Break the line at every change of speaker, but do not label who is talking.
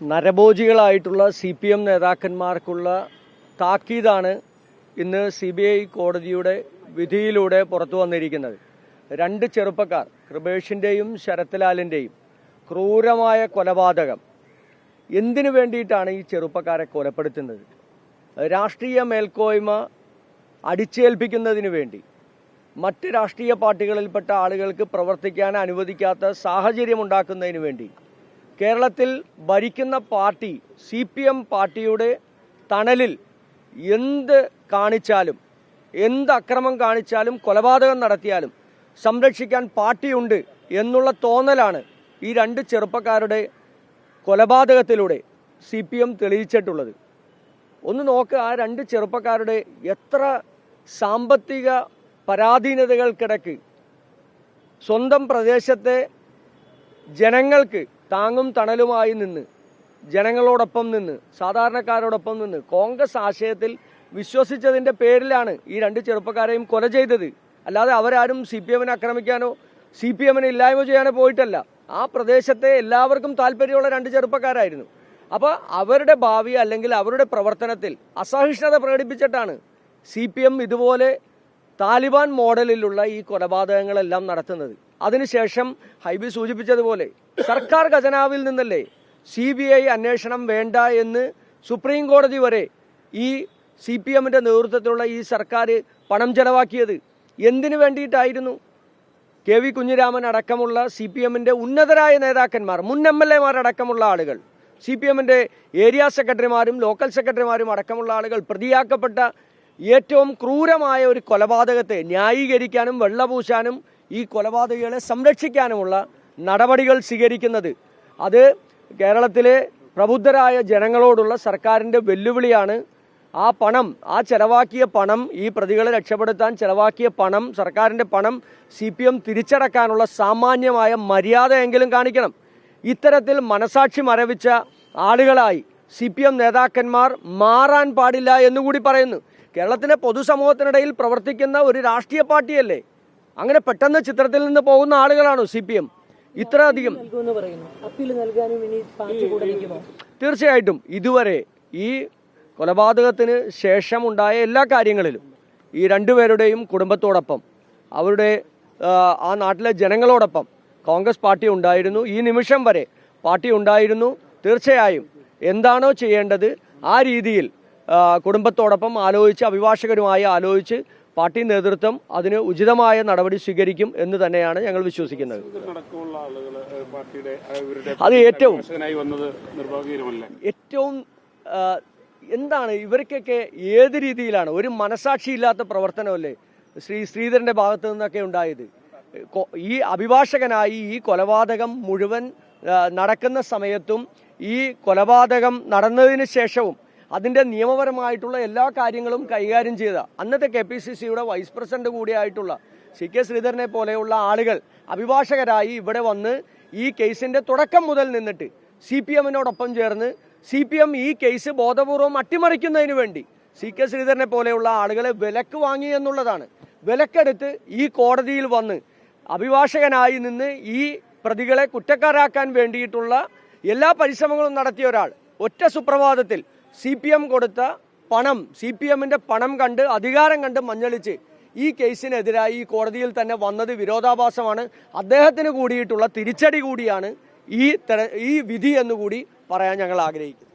നരഭോജികളായിട്ടുള്ള CPM നേതാക്കന്മാർക്കുള്ള താക്കീതാണ് ഇന്ന് CBI കോടതിയുടെ വിധിയിലൂടെ പുറത്തു വന്നിരിക്കുന്നത്. രണ്ട് ചെറുപ്പക്കാർ, കൃപേഷിൻ്റെയും ശരത്ലാലിൻ്റെയും ക്രൂരമായ കൊലപാതകം. എന്തിനു വേണ്ടിയിട്ടാണ് ഈ ചെറുപ്പക്കാരെ കൊലപ്പെടുത്തുന്നത്? രാഷ്ട്രീയ മേൽക്കോയ്മ അടിച്ചേൽപ്പിക്കുന്നതിന് വേണ്ടി, മറ്റ് രാഷ്ട്രീയ പാർട്ടികളിൽപ്പെട്ട ആളുകൾക്ക് പ്രവർത്തിക്കാൻ അനുവദിക്കാത്ത സാഹചര്യം ഉണ്ടാക്കുന്നതിന് വേണ്ടി, കേരളത്തിൽ ഭരിക്കുന്ന പാർട്ടി CPM പാർട്ടിയുടെ തണലിൽ എന്ത് കാണിച്ചാലും, എന്ത് അക്രമം കാണിച്ചാലും, കൊലപാതകം നടത്തിയാലും സംരക്ഷിക്കാൻ പാർട്ടിയുണ്ട് എന്നുള്ള തോന്നലാണ് ഈ രണ്ട് ചെറുപ്പക്കാരുടെ കൊലപാതകത്തിലൂടെ CPM തെളിയിച്ചിട്ടുള്ളത്. ഒന്ന് നോക്ക്, ആ രണ്ട് ചെറുപ്പക്കാരുടെ എത്ര സാമ്പത്തിക പരാധീനതകൾക്കിടക്ക് സ്വന്തം പ്രദേശത്തെ ജനങ്ങൾക്ക് താങ്ങും തണലുമായി നിന്ന്, ജനങ്ങളോടൊപ്പം നിന്ന്, സാധാരണക്കാരോടൊപ്പം നിന്ന് കോൺഗ്രസ് ആശയത്തിൽ വിശ്വസിച്ചതിൻ്റെ പേരിലാണ് ഈ രണ്ട് ചെറുപ്പക്കാരെയും കൊല ചെയ്തത്. അല്ലാതെ അവരാരും CPMനെ ആക്രമിക്കാനോ CPMനെ ഇല്ലായ്മ ചെയ്യാനോ പോയിട്ടല്ല. ആ പ്രദേശത്തെ എല്ലാവർക്കും താല്പര്യമുള്ള രണ്ട് ചെറുപ്പക്കാരായിരുന്നു. അപ്പോൾ അവരുടെ ഭാവി അല്ലെങ്കിൽ അവരുടെ പ്രവർത്തനത്തിൽ അസഹിഷ്ണുത പ്രകടിപ്പിച്ചിട്ടാണ് CPM ഇതുപോലെ താലിബാൻ മോഡലിലുള്ള ഈ കൊലപാതകങ്ങളെല്ലാം നടത്തുന്നത്. അതിനുശേഷം ഹൈബി സൂചിപ്പിച്ചതുപോലെ സർക്കാർ ഖജനാവിൽ നിന്നല്ലേ CBI അന്വേഷണം വേണ്ട എന്ന് സുപ്രീം കോടതി വരെ ഈ CPMന്റെ നേതൃത്വത്തിലുള്ള ഈ സർക്കാർ പണം ചെലവാക്കിയത്. എന്തിനു വേണ്ടിയിട്ടായിരുന്നു? KV കുഞ്ഞിരാമൻ അടക്കമുള്ള CPMന്റെ ഉന്നതരായ നേതാക്കന്മാർ, മുൻ MLA അടക്കമുള്ള ആളുകൾ, CPMന്റെ ഏരിയ സെക്രട്ടറിമാരും ലോക്കൽ സെക്രട്ടറിമാരും അടക്കമുള്ള ആളുകൾ പ്രതിയാക്കപ്പെട്ട ഏറ്റവും ക്രൂരമായ ഒരു കൊലപാതകത്തെ ന്യായീകരിക്കാനും വെള്ളപൂശാനും ഈ കൊലപാതകികളെ സംരക്ഷിക്കാനുമുള്ള നടപടികൾ സ്വീകരിക്കുന്നത്. അത് കേരളത്തിലെ പ്രബുദ്ധരായ ജനങ്ങളോടുള്ള സർക്കാരിൻ്റെ വെല്ലുവിളിയാണ്. ആ പണം, ആ ചെലവാക്കിയ പണം, ഈ പ്രതികളെ രക്ഷപ്പെടുത്താൻ ചെലവാക്കിയ പണം, സർക്കാരിൻ്റെ പണം CPM തിരിച്ചടക്കാനുള്ള സാമാന്യമായ മര്യാദയെങ്കിലും കാണിക്കണം. ഇത്തരത്തിൽ മനസാക്ഷി മരവിച്ച ആളുകളായി CPM നേതാക്കന്മാർ മാറാൻ പാടില്ല എന്നുകൂടി പറയുന്നു. കേരളത്തിലെ പൊതുസമൂഹത്തിനിടയിൽ പ്രവർത്തിക്കുന്ന ഒരു രാഷ്ട്രീയ പാർട്ടിയല്ലേ? അങ്ങനെ പെട്ടെന്ന് ചിത്രത്തിൽ നിന്ന് പോകുന്ന ആളുകളാണോ CPM? ഇത്രയധികം തീർച്ചയായിട്ടും ഇതുവരെ ഈ കൊലപാതകത്തിന് ശേഷം ഉണ്ടായ എല്ലാ കാര്യങ്ങളിലും ഈ രണ്ടുപേരുടെയും കുടുംബത്തോടൊപ്പം, അവരുടെ ആ നാട്ടിലെ ജനങ്ങളോടൊപ്പം കോൺഗ്രസ് പാർട്ടി ഉണ്ടായിരുന്നു. ഈ നിമിഷം വരെ പാർട്ടി ഉണ്ടായിരുന്നു. തീർച്ചയായും എന്താണോ ചെയ്യേണ്ടത് ആ രീതിയിൽ കുടുംബത്തോടൊപ്പം ആലോചിച്ച്, അഭിഭാഷകരുമായി ആലോചിച്ച് പാർട്ടി നേതൃത്വം അതിന് ഉചിതമായ നടപടി സ്വീകരിക്കും എന്ന് തന്നെയാണ് ഞങ്ങൾ വിശ്വസിക്കുന്നത്. അത് ഏറ്റവും എന്താണ് ഇവർക്കൊക്കെ ഏത് രീതിയിലാണ്? ഒരു മനസാക്ഷിയില്ലാത്ത പ്രവർത്തനമല്ലേ ശ്രീധരന്റെ ഭാഗത്തു നിന്നൊക്കെ ഉണ്ടായത്? ഈ അഭിഭാഷകനായി ഈ കൊലപാതകം മുഴുവൻ നടക്കുന്ന സമയത്തും ഈ കൊലപാതകം നടന്നതിന് ശേഷവും അതിൻ്റെ നിയമപരമായിട്ടുള്ള എല്ലാ കാര്യങ്ങളും കൈകാര്യം ചെയ്ത അന്നത്തെ KPCCയുടെ വൈസ് പ്രസിഡന്റ് കൂടിയായിട്ടുള്ള CK ശ്രീധരനെ പോലെയുള്ള ആളുകൾ അഭിഭാഷകരായി ഇവിടെ വന്ന് ഈ കേസിൻ്റെ തുടക്കം മുതൽ നിന്നിട്ട് CPMനോടൊപ്പം ചേർന്ന് CPM ഈ കേസ് ബോധപൂർവം അട്ടിമറിക്കുന്നതിന് വേണ്ടി CK ശ്രീധരനെ പോലെയുള്ള ആളുകളെ വിലക്ക് വാങ്ങി എന്നുള്ളതാണ്. വിലക്കെടുത്ത് ഈ കോടതിയിൽ വന്ന് അഭിഭാഷകനായി നിന്ന് ഈ പ്രതികളെ കുറ്റക്കാരാക്കാൻ വേണ്ടിയിട്ടുള്ള എല്ലാ പരിശ്രമങ്ങളും നടത്തിയ ഒരാൾ ഒറ്റ സുപ്രഭാതത്തിൽ CPM കൊടുത്ത പണം, CPMന്റെ പണം കണ്ട്, അധികാരം കണ്ട് മഞ്ഞളിച്ച് ഈ കേസിനെതിരായി ഈ കോടതിയിൽ തന്നെ വന്നത് വിരോധാഭാസമാണ്. അദ്ദേഹത്തിന് കൂടിയിട്ടുള്ള തിരിച്ചടി കൂടിയാണ് ഈ വിധി എന്നുകൂടി പറയാൻ ഞങ്ങൾ ആഗ്രഹിക്കുന്നു.